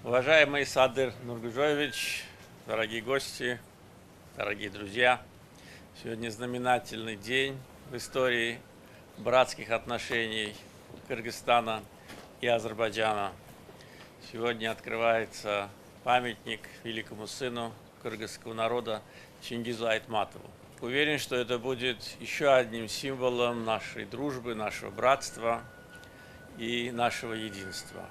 Уважаемый Садыр Нургужоевич, дорогие гости, дорогие друзья, сегодня знаменательный день в истории братских отношений Кыргызстана и Азербайджана. Сегодня открывается памятник великому сыну кыргызского народа Чингизу Айтматову. Уверен, что это будет еще одним символом нашей дружбы, нашего братства и нашего единства.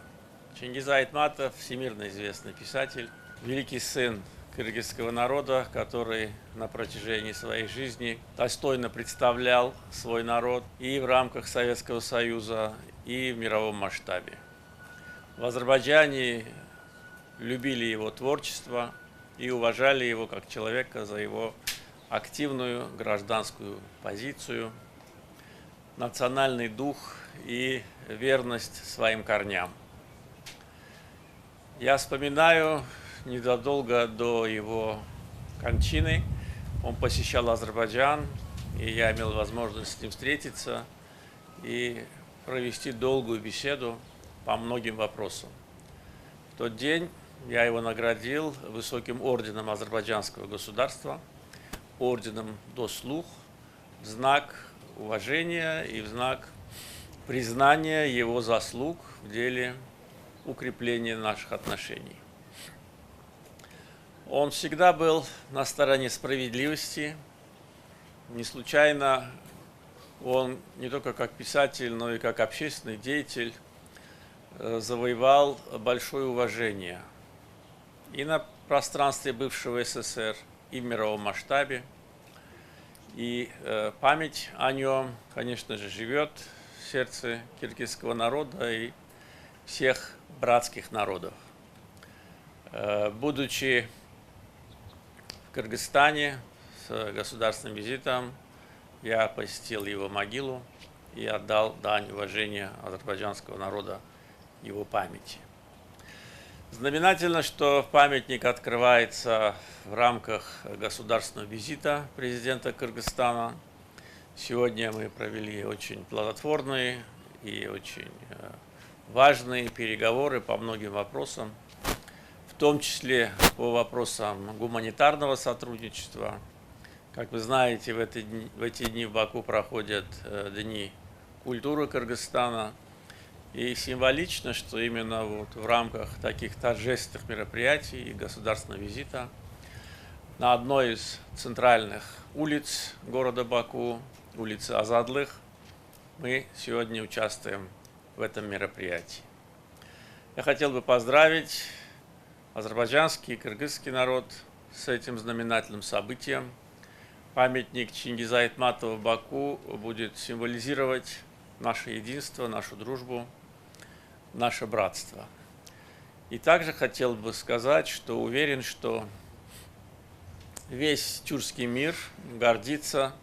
Чингиз Айтматов – всемирно известный писатель, великий сын кыргызского народа, который на протяжении своей жизни достойно представлял свой народ и в рамках Советского Союза, и в мировом масштабе. В Азербайджане любили его творчество и уважали его как человека за его активную гражданскую позицию, национальный дух и верность своим корням. Я вспоминаю, незадолго до его кончины он посещал Азербайджан, и я имел возможность с ним встретиться и провести долгую беседу по многим вопросам. В тот день я его наградил высоким орденом азербайджанского государства, орденом Дослух, в знак уважения и в знак признания его заслуг в деле укрепления наших отношений. Он всегда был на стороне справедливости. Не случайно он не только как писатель, но и как общественный деятель завоевал большое уважение и на пространстве бывшего СССР, и в мировом масштабе. И память о нем, конечно же, живет в сердце киргизского народа и всех братских народов. Будучи в Кыргызстане с государственным визитом, я посетил его могилу и отдал дань уважения азербайджанского народа его памяти. Знаменательно, что памятник открывается в рамках государственного визита президента Кыргызстана. Сегодня мы провели очень плодотворные и очень важные переговоры по многим вопросам, в том числе по вопросам гуманитарного сотрудничества. Как вы знаете, в эти дни в Баку проходят Дни культуры Кыргызстана. И символично, что именно вот в рамках таких торжественных мероприятий и государственного визита на одной из центральных улиц города Баку, улице Азадлых, мы сегодня участвуем в этом мероприятии. Я хотел бы поздравить азербайджанский и кыргызский народ с этим знаменательным событием. Памятник Чингиза Айтматова в Баку будет символизировать наше единство, нашу дружбу, наше братство. И также хотел бы сказать, что уверен, что весь тюркский мир гордится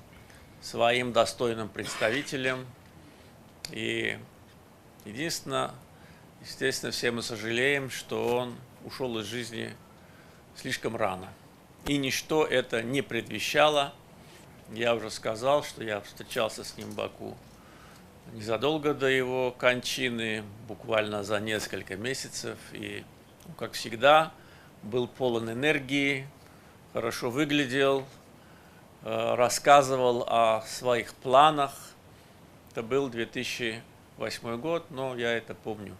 своим достойным представителем. И единственное, естественно, все мы сожалеем, что он ушел из жизни слишком рано. И ничто это не предвещало. Я уже сказал, что я встречался с ним в Баку незадолго до его кончины, буквально за несколько месяцев. И, как всегда, был полон энергии, хорошо выглядел, рассказывал о своих планах. Это был 2008 год, но я это помню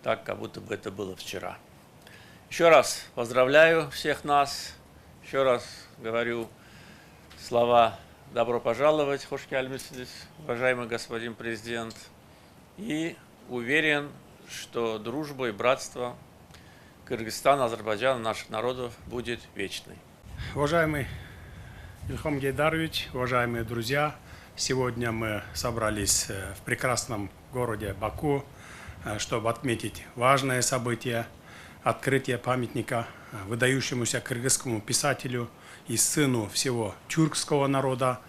так, как будто бы это было вчера. Еще раз поздравляю всех нас, еще раз говорю слова «Добро пожаловать, хош келдиңиз, уважаемый господин президент», и уверен, что дружба и братство Кыргызстана, Азербайджана, наших народов будет вечной. Уважаемый Ильхам Гейдарович, уважаемые друзья, сегодня мы собрались в прекрасном городе Баку, чтобы отметить важное событие – открытие памятника выдающемуся кыргызскому писателю и сыну всего тюркского народа,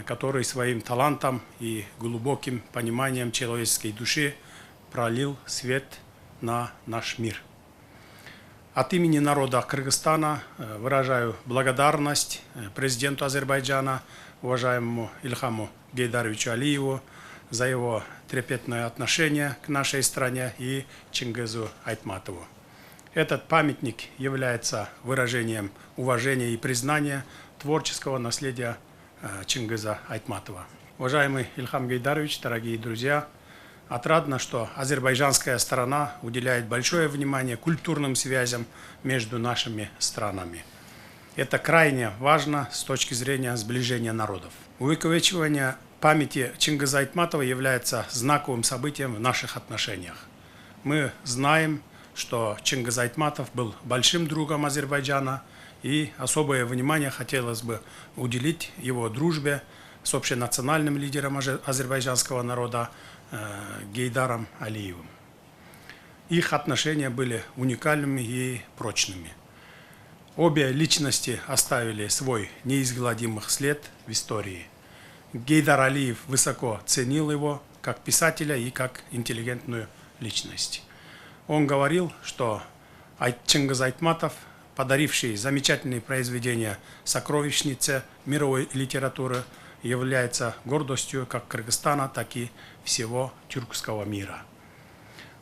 который своим талантом и глубоким пониманием человеческой души пролил свет на наш мир. От имени народа Кыргызстана выражаю благодарность президенту Азербайджана, уважаемому Ильхаму Гейдаровичу Алиеву, за его трепетное отношение к нашей стране и Чингизу Айтматову. Этот памятник является выражением уважения и признания творческого наследия Чингиза Айтматова. Уважаемый Ильхам Гейдарович, дорогие друзья, отрадно, что азербайджанская сторона уделяет большое внимание культурным связям между нашими странами. Это крайне важно с точки зрения сближения народов. Увековечивание памяти Чингиза Айтматова является знаковым событием в наших отношениях. Мы знаем, что Чингиз Айтматов был большим другом Азербайджана, и особое внимание хотелось бы уделить его дружбе с общенациональным лидером азербайджанского народа Гейдаром Алиевым. Их отношения были уникальными и прочными. Обе личности оставили свой неизгладимый след в истории. Гейдар Алиев высоко ценил его как писателя и как интеллигентную личность. Он говорил, что Чингиз Айтматов, подаривший замечательные произведения сокровищницы мировой литературы, является гордостью как Кыргызстана, так и всего тюркского мира.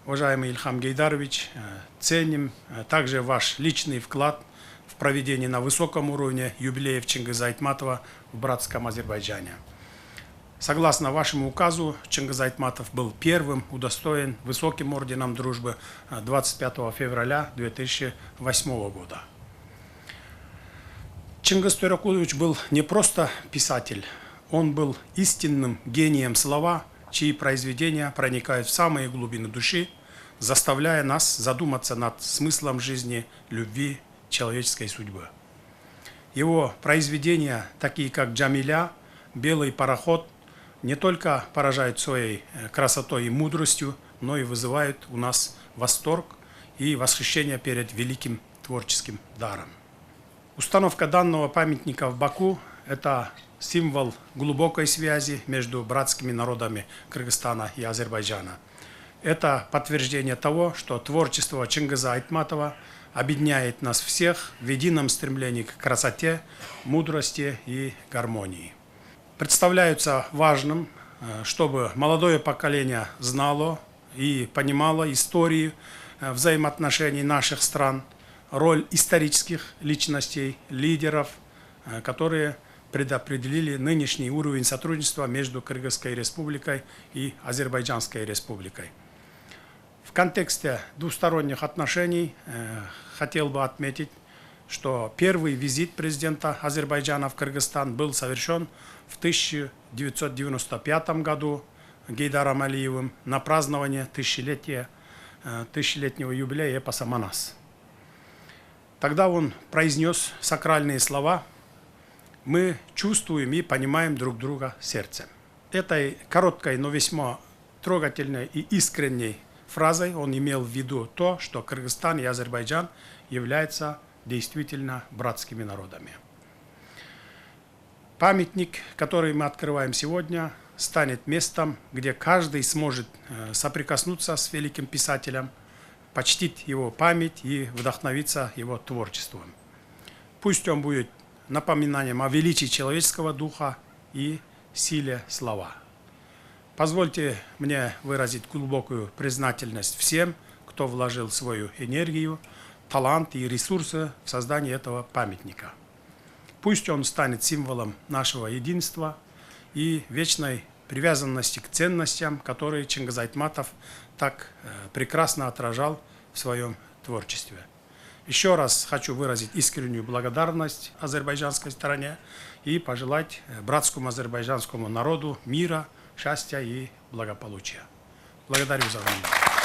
Уважаемый Ильхам Гейдарович, ценим также ваш личный вклад в проведение на высоком уровне юбилеев Чингиза Айтматова в братском Азербайджане. Согласно вашему указу, Чингиз Айтматов был первым удостоен высоким орденом дружбы 25 февраля 2008 года. Чингиз Тойракулович был не просто писатель, он был истинным гением слова, чьи произведения проникают в самые глубины души, заставляя нас задуматься над смыслом жизни, любви, человеческой судьбы. Его произведения, такие как «Джамиля», «Белый пароход», не только поражают своей красотой и мудростью, но и вызывают у нас восторг и восхищение перед великим творческим даром. Установка данного памятника в Баку – это символ глубокой связи между братскими народами Кыргызстана и Азербайджана. Это подтверждение того, что творчество Чингиза Айтматова объединяет нас всех в едином стремлении к красоте, мудрости и гармонии. Представляется важным, чтобы молодое поколение знало и понимало историю взаимоотношений наших стран, роль исторических личностей, лидеров, которые предопределили нынешний уровень сотрудничества между Кыргызской республикой и Азербайджанской республикой. В контексте двусторонних отношений хотел бы отметить, что первый визит президента Азербайджана в Кыргызстан был совершен в 1995 году Гейдаром Алиевым на празднование тысячелетнего юбилея эпоса «Манас». Тогда он произнес сакральные слова: «Мы чувствуем и понимаем друг друга сердцем». Этой короткой, но весьма трогательной и искренней фразой он имел в виду то, что Кыргызстан и Азербайджан являются действительно братскими народами. Памятник, который мы открываем сегодня, станет местом, где каждый сможет соприкоснуться с великим писателем, почтить его память и вдохновиться его творчеством. Пусть он будет напоминанием о величии человеческого духа и силе слова. Позвольте мне выразить глубокую признательность всем, кто вложил свою энергию, талант и ресурсы в создание этого памятника. Пусть он станет символом нашего единства и вечной привязанности к ценностям, которые Чингиз Айтматов так прекрасно отражал в своем творчестве. Еще раз хочу выразить искреннюю благодарность азербайджанской стороне и пожелать братскому азербайджанскому народу мира, счастья и благополучия. Благодарю за внимание.